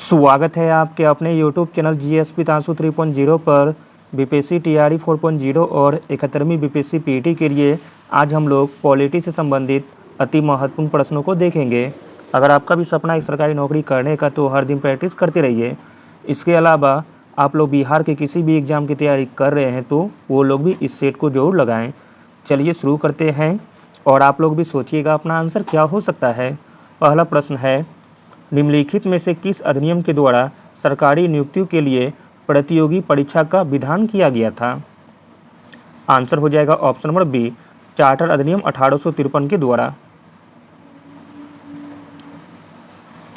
स्वागत है आपके अपने यूट्यूब चैनल जीएस पितांशु 3.0 पर बीपीएससी टीआरई 4.0 और 71वीं बीपीएससी पीटी के लिए आज हम लोग पॉलिटी से संबंधित अति महत्वपूर्ण प्रश्नों को देखेंगे। अगर आपका भी सपना है सरकारी नौकरी करने का तो हर दिन प्रैक्टिस करते रहिए। इसके अलावा आप लोग बिहार के किसी भी एग्ज़ाम की तैयारी कर रहे हैं तो वो लोग भी इस सेट को जरूर लगाएँ। चलिए शुरू करते हैं और आप लोग भी सोचिएगा अपना आंसर क्या हो सकता है। पहला प्रश्न है, निम्नलिखित में से किस अधिनियम के द्वारा सरकारी नियुक्तियों के लिए प्रतियोगी परीक्षा का विधान किया गया था? आंसर हो जाएगा ऑप्शन नंबर बी, चार्टर अधिनियम 1853 के द्वारा।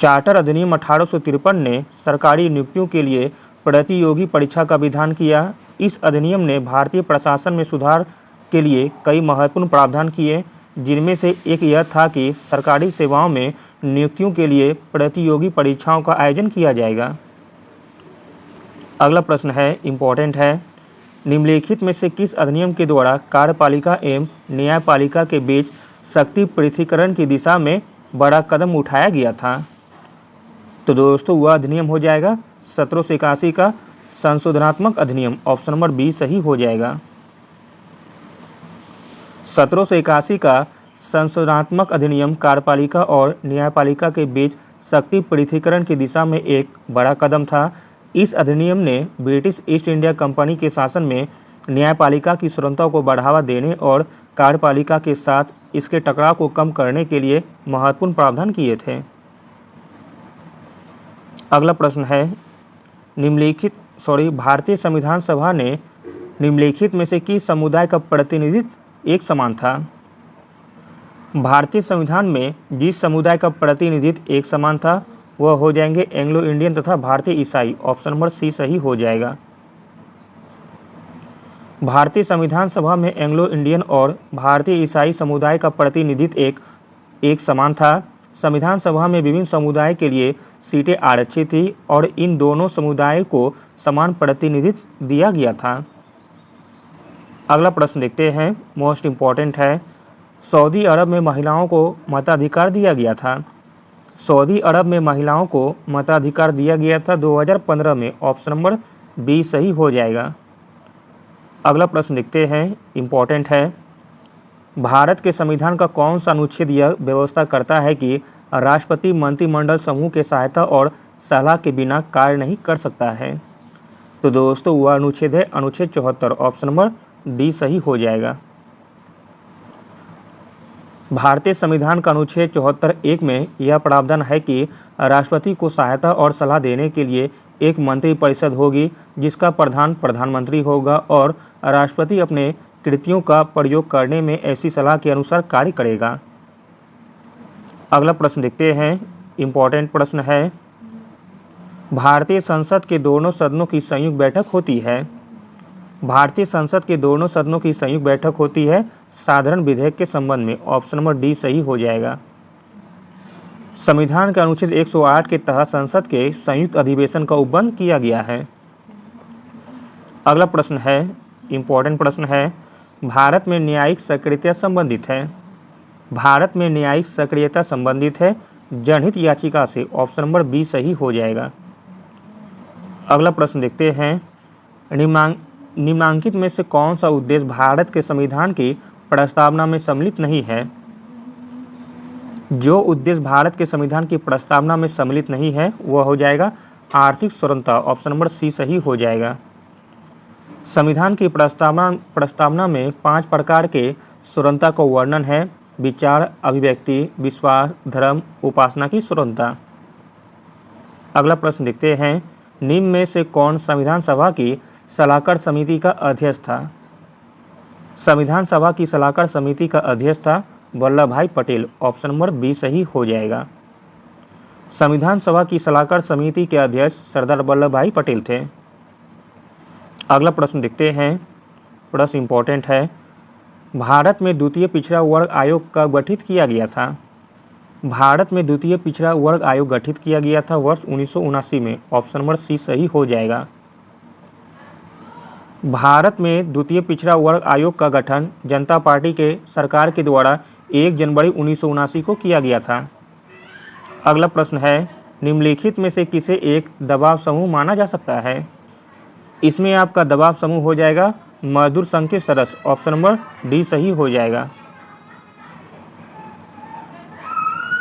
चार्टर अधिनियम 1853 ने सरकारी नियुक्तियों के लिए प्रतियोगी परीक्षा का विधान किया। इस अधिनियम ने भारतीय प्रशासन में सुधार के लिए कई महत्वपूर्ण प्रावधान किए, जिनमें से एक यह था कि सरकारी सेवाओं में नियुक्तियों के लिए प्रतियोगी परीक्षाओं का आयोजन किया जाएगा। अगला प्रश्न है, इम्पोर्टेंट है, निम्नलिखित में से किस अधिनियम के द्वारा कार्यपालिका एवं न्यायपालिका के बीच शक्ति पृथक्करण की दिशा में बड़ा कदम उठाया गया था? तो दोस्तों वह अधिनियम हो जाएगा 1781 का संशोधनात्मक अधिनियम। ऑप्शन नंबर बी सही हो जाएगा। 1781 का संशोधनात्मक अधिनियम कार्यपालिका और न्यायपालिका के बीच शक्ति पृथक्करण की दिशा में एक बड़ा कदम था। इस अधिनियम ने ब्रिटिश ईस्ट इंडिया कंपनी के शासन में न्यायपालिका की स्वतंत्रता को बढ़ावा देने और कार्यपालिका के साथ इसके टकराव को कम करने के लिए महत्वपूर्ण प्रावधान किए थे। अगला प्रश्न है, भारतीय संविधान सभा ने निम्नलिखित में से किस समुदाय का प्रतिनिधित्व एक समान था? भारतीय संविधान में जिस समुदाय का प्रतिनिधित्व एक समान था वह हो जाएंगे एंग्लो इंडियन तथा भारतीय ईसाई। ऑप्शन नंबर सी सही हो जाएगा। भारतीय संविधान सभा में एंग्लो इंडियन और भारतीय ईसाई समुदाय का प्रतिनिधित्व एक समान था। संविधान सभा में विभिन्न समुदाय के लिए सीटें आरक्षित थी और इन दोनों समुदायों को समान प्रतिनिधित्व दिया गया था। अगला प्रश्न देखते हैं, मोस्ट इम्पॉर्टेंट है, सऊदी अरब में महिलाओं को मताधिकार दिया गया था। सऊदी अरब में महिलाओं को मताधिकार दिया गया था 2015 में। ऑप्शन नंबर बी सही हो जाएगा। अगला प्रश्न देखते हैं, इम्पॉर्टेंट है, भारत के संविधान का कौन सा अनुच्छेद यह व्यवस्था करता है कि राष्ट्रपति मंत्रिमंडल समूह के सहायता और सलाह के बिना कार्य नहीं कर सकता है? तो दोस्तों वह अनुच्छेद है अनुच्छेद 74। ऑप्शन नंबर डी सही हो जाएगा। भारतीय संविधान का अनुच्छेद 74(1) में यह प्रावधान है कि राष्ट्रपति को सहायता और सलाह देने के लिए एक मंत्रिपरिषद होगी जिसका प्रधान प्रधानमंत्री होगा और राष्ट्रपति अपने कृतियों का प्रयोग करने में ऐसी सलाह के अनुसार कार्य करेगा। अगला प्रश्न देखते हैं, इम्पोर्टेंट प्रश्न है, भारतीय संसद के दोनों सदनों की संयुक्त बैठक होती है। भारतीय संसद के दोनों सदनों की संयुक्त बैठक होती है साधारण विधेयक के संबंध में। ऑप्शन नंबर डी सही हो जाएगा। संविधान के अनुच्छेद 108 के तहत संसद के संयुक्त अधिवेशन का उपबंध किया गया है। अगला प्रश्न है, इम्पोर्टेंट प्रश्न है, भारत में न्यायिक सक्रियता संबंधित है। भारत में न्यायिक सक्रियता संबंधित है जनहित याचिका से। ऑप्शन नंबर बी सही हो जाएगा। अगला प्रश्न देखते हैं, निम्नांकित में से कौन सा उद्देश्य भारत के संविधान की प्रस्तावना में सम्मिलित नहीं है? जो उद्देश्य भारत के संविधान की प्रस्तावना में सम्मिलित नहीं है वह हो जाएगा आर्थिक स्वतंत्रता। ऑप्शन नंबर सी सही हो जाएगा। संविधान की प्रस्तावना में 5 प्रकार के स्वतंत्रता का वर्णन है: विचार, अभिव्यक्ति, विश्वास, धर्म, उपासना की स्वतंत्रता। अगला प्रश्न देखते हैं, निम्न में से कौन संविधान सभा की सलाहकार समिति का अध्यक्ष था? संविधान सभा की सलाहकार समिति का अध्यक्ष था वल्लभ भाई पटेल। ऑप्शन नंबर बी सही हो जाएगा। संविधान सभा की सलाहकार समिति के अध्यक्ष सरदार वल्लभ भाई पटेल थे। अगला प्रश्न देखते हैं, प्रश्न इम्पोर्टेंट है, भारत में द्वितीय पिछड़ा वर्ग आयोग का गठित किया गया था। भारत में द्वितीय पिछड़ा वर्ग आयोग गठित किया गया था वर्ष 1979 में। ऑप्शन नंबर सी सही हो जाएगा। भारत में द्वितीय पिछड़ा वर्ग आयोग का गठन जनता पार्टी के सरकार के द्वारा 1 जनवरी 1979 को किया गया था। अगला प्रश्न है, निम्नलिखित में से किसे एक दबाव समूह माना जा सकता है? इसमें आपका दबाव समूह हो जाएगा मजदूर संघ के सदस्य, ऑप्शन नंबर डी सही हो जाएगा।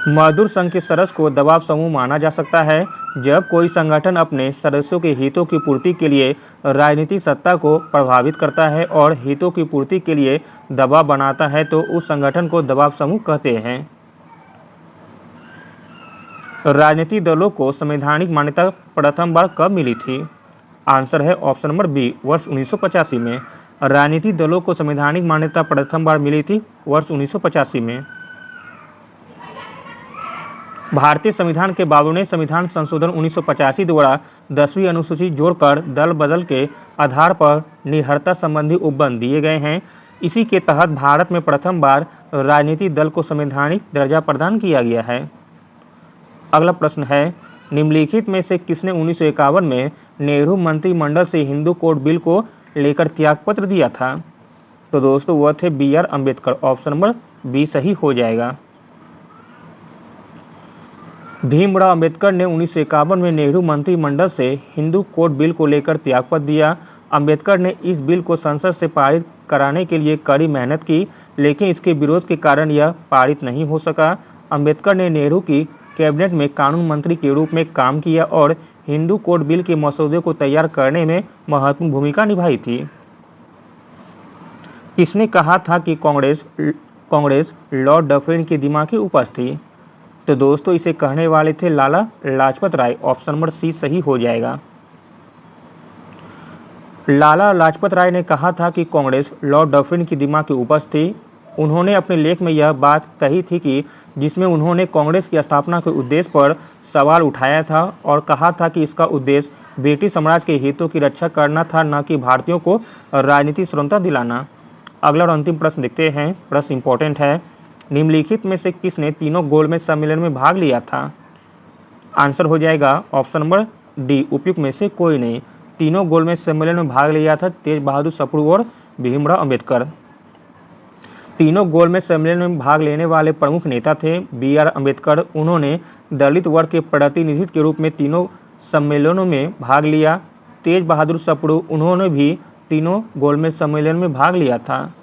मजदूर संघ के सदस्य को दबाव समूह माना जा सकता है जब कोई संगठन अपने सदस्यों के हितों की पूर्ति के लिए राजनीतिक सत्ता को प्रभावित करता है और हितों की पूर्ति के लिए दबाव बनाता है तो उस संगठन को दबाव समूह कहते हैं। राजनीतिक दलों को संवैधानिक मान्यता प्रथम बार कब मिली थी? आंसर है ऑप्शन नंबर बी, वर्ष 1985 में। राजनीतिक दलों को संवैधानिक मान्यता प्रथम बार मिली थी वर्ष 1985 में। भारतीय संविधान के 52वें संविधान संशोधन 1985 द्वारा 10वीं अनुसूची जोड़कर दल बदल के आधार पर निहरता संबंधी उपबंध दिए गए हैं। इसी के तहत भारत में प्रथम बार राजनीतिक दल को संवैधानिक दर्जा प्रदान किया गया है। अगला प्रश्न है, निम्नलिखित में से किसने 1951 में नेहरू मंत्रिमंडल से हिंदू कोड बिल को लेकर त्यागपत्र दिया था? तो दोस्तों वह थे BR Ambedkar, option number B सही हो जाएगा। भीमराव अंबेडकर ने 1951 में नेहरू मंत्रिमंडल से हिंदू कोड बिल को लेकर त्यागपत्र दिया। अंबेडकर ने इस बिल को संसद से पारित कराने के लिए कड़ी मेहनत की, लेकिन इसके विरोध के कारण यह पारित नहीं हो सका। अंबेडकर ने नेहरू की कैबिनेट में कानून मंत्री के रूप में काम किया और हिंदू कोड बिल के मसौदे को तैयार करने में महत्वपूर्ण भूमिका निभाई थी। किसने कहा था कि कांग्रेस लॉर्ड डफरिन के दिमाग की उपज थी? तो दोस्तों इसे कहने वाले थे Lala Lajpat Rai, option number C सही हो जाएगा। लाला लाजपत राय ने कहा था कि कांग्रेस लॉर्ड डफरिन की दिमाग की उपज थी। उन्होंने अपने लेख में यह बात कही थी कि जिसमें उन्होंने कांग्रेस की स्थापना के उद्देश्य पर सवाल उठाया था और कहा था कि इसका उद्देश्य ब्रिटिश साम्राज्य के हितों की रक्षा करना था, न कि भारतीयों को राजनीतिक स्वतंत्रता दिलाना। अगला और अंतिम प्रश्न देखते हैं। प्रश्न इंपॉर्टेंट है, निम्नलिखित में से किसने तीनों गोलमेज सम्मेलन में भाग लिया था? आंसर हो जाएगा ऑप्शन नंबर डी, उपयुक्त में से कोई नहीं। तीनों गोलमेज सम्मेलन में भाग लिया था तेज बहादुर सप्रू और भीमराव अंबेडकर। तीनों गोलमेज सम्मेलन में भाग लेने वाले प्रमुख नेता थे BR अम्बेडकर। उन्होंने दलित वर्ग के प्रतिनिधित्व के रूप में तीनों सम्मेलनों में भाग लिया। तेज बहादुर सप्रू, उन्होंने भी तीनों गोलमेज सम्मेलन में भाग लिया था।